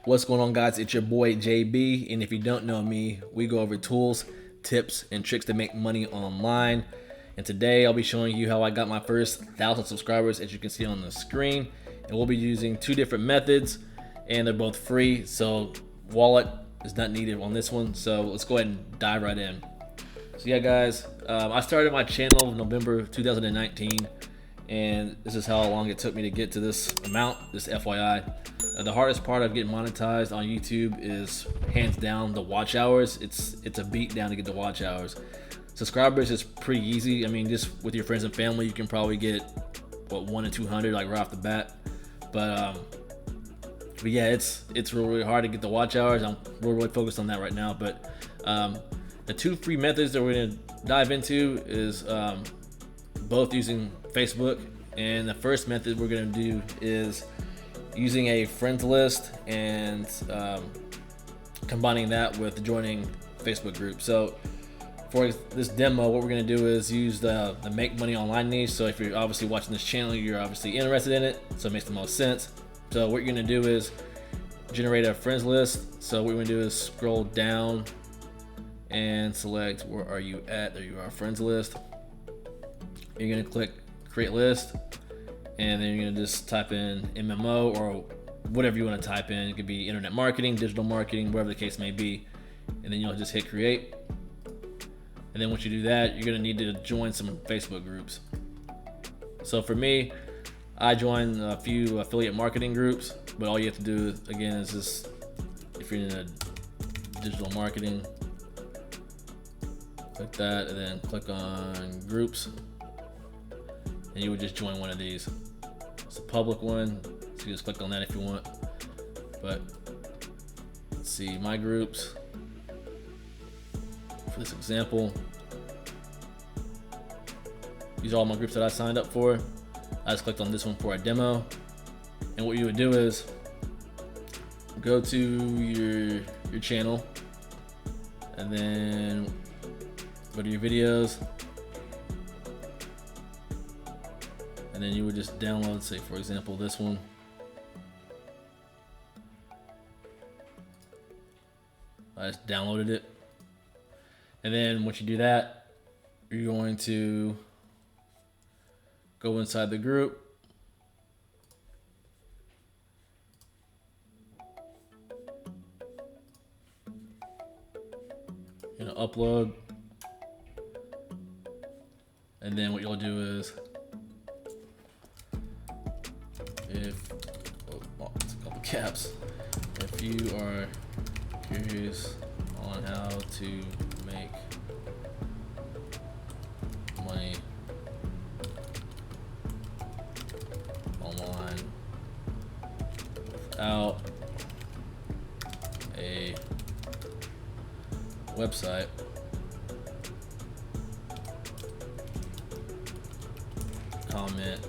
What's going on, guys? It's your boy JB, and if you don't know me, we go over tools, tips, and tricks to make money online. And today I'll be showing you how I got my first 1,000 subscribers, as you can see on the screen. And we'll be using two different methods, and they're both free, so wallet is not needed on this one. So let's go ahead and dive right in. So yeah, guys, I started my channel in November 2019, and this is how long it took me to get to this amount, this FYI. The hardest part of getting monetized on YouTube is hands down the watch hours. It's a beat down to get the watch hours. Subscribers is pretty easy. I mean, just with your friends and family, you can probably get what 1 to 200 like right off the bat. But yeah, it's really hard to get the watch hours. We're really focused on that right now. But the two free methods that we're gonna dive into is both using Facebook, and the first method we're gonna do is using a friends list and combining that with joining Facebook group. So for this demo, what we're gonna do is use the make money online niche. So if you're obviously watching this channel, you're obviously interested in it, so it makes the most sense. So what you're gonna do is generate a friends list. So what we're gonna do is scroll down and select where are you at. There you are, friends list. You're gonna click create list, and then you're gonna just type in MMO or whatever you want to type in. It could be internet marketing, digital marketing, whatever the case may be. And then you'll just hit create. And then once you do that, you're gonna need to join some Facebook groups. So for me, I joined a few affiliate marketing groups, but all you have to do again is just, if you're in a digital marketing, click that and then click on groups, and you would just join one of these. It's a public one, so you just click on that if you want. But let's see, my groups. For this example, these are all my groups that I signed up for. I just clicked on this one for a demo. And what you would do is go to your channel, and then go to your videos, and then you would just download, say for example this one. I just downloaded it. And then once you do that, you're going to go inside the group. You're gonna upload. And then what you'll do is, it's a couple caps. If you are curious on how to make money online without a website, comment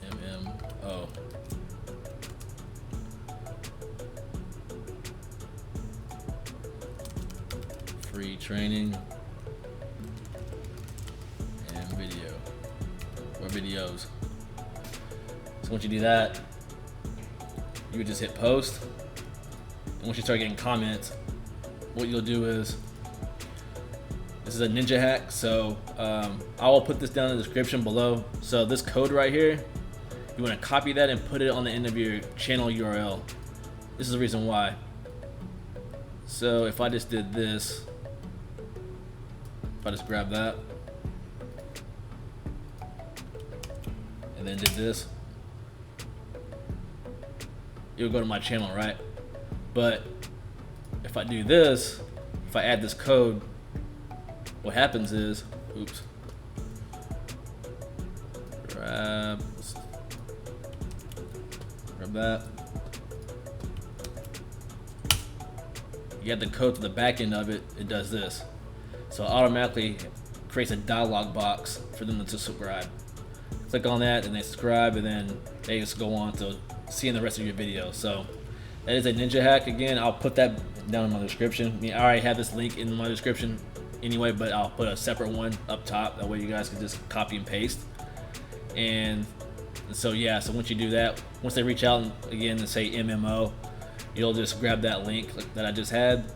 MMO. Free training and video or videos. So once you do that, you would just hit post. And once you start getting comments, what you'll do is, this is a ninja hack, so I will put this down in the description below. So this code right here, you want to copy that and put it on the end of your channel URL. This is the reason why. So if I just did this, if I just grab that and then did this, it'll go to my channel, right? But if I do this, if I add this code, what happens is, oops, grab that. You add the code to the back end of it, it does this. So it automatically creates a dialog box for them to subscribe. Click on that and they subscribe, and then they just go on to seeing the rest of your video. So that is a ninja hack. Again, I'll put that down in my description. I mean, I already have this link in my description anyway, but I'll put a separate one up top. That way you guys can just copy and paste. And And so yeah, so once you do that, once they reach out and again and say MMO, you'll just grab that link that I just had.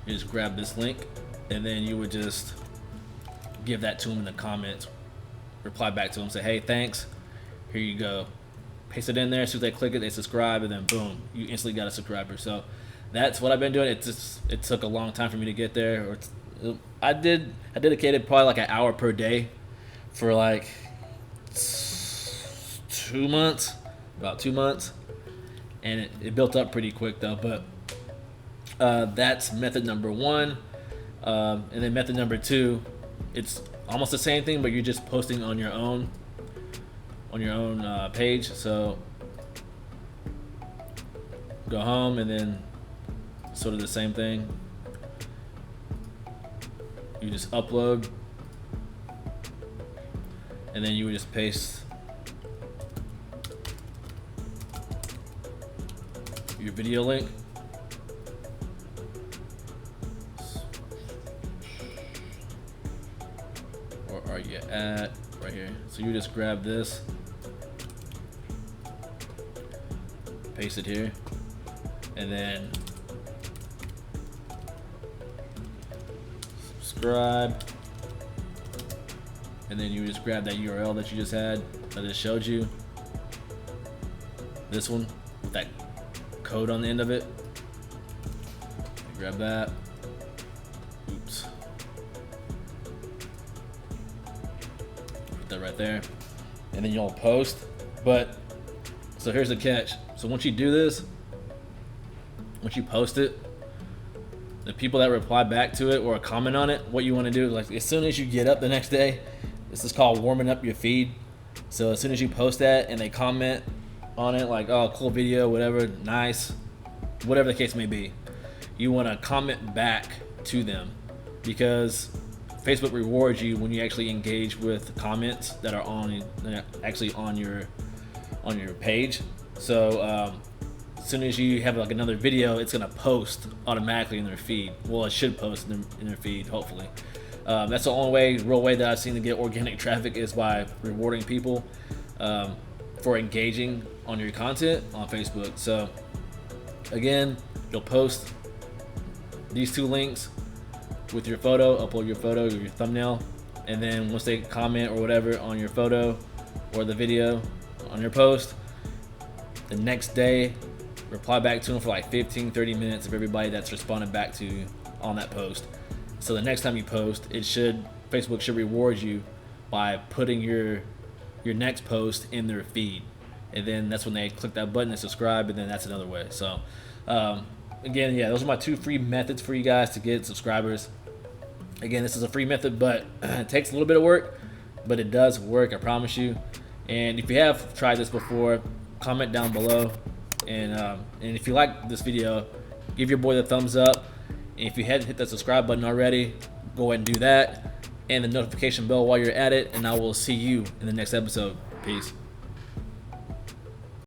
You just grab this link, and then you would just give that to them in the comments. Reply back to them, say, hey, thanks. Here you go. Paste it in there. As soon as they click it, they subscribe, and then boom, you instantly got a subscriber. So that's what I've been doing. It took a long time for me to get there. I dedicated probably like an hour per day for like 2 months, about 2 months, and it built up pretty quick though. But that's method number one, and then method number two, it's almost the same thing, but you're just posting on your own page. So go home, and then sort of the same thing. You just upload, and then you would just paste your video link. Or are you at right here? So you just grab this, paste it here, and then subscribe, and then you just grab that URL that you just had, that I just showed you, this one with that code on the end of it. Grab that. Oops. Put that right there, and then you'll post. But so here's the catch. So once you do this, once you post it, the people that reply back to it or comment on it, what you want to do, like as soon as you get up the next day, this is called warming up your feed. So as soon as you post that and they comment on it, like, oh, cool video, whatever, nice, whatever the case may be, you want to comment back to them, because Facebook rewards you when you actually engage with comments that are actually on your page. So as soon as you have like another video, it's gonna post automatically in their feed. Well, it should post in their feed, hopefully. That's the only real way that I've seen to get organic traffic, is by rewarding people for engaging on your content on Facebook. So again, you'll post these two links with your photo, upload your photo or your thumbnail, and then once they comment or whatever on your photo or the video on your post, the next day reply back to them for like 15-30 minutes of everybody that's responded back to you on that post. So the next time you post, Facebook should reward you by putting your next post in their feed, and then that's when they click that button and subscribe, and then that's another way. So again, yeah, those are my two free methods for you guys to get subscribers. Again, this is a free method, but it takes a little bit of work, but it does work, I promise you. And if you have tried this before, comment down below. And if you like this video, give your boy the thumbs up. And if you hadn't hit that subscribe button already, go ahead and do that, and the notification bell while you're at it. And I will see you in the next episode. Peace.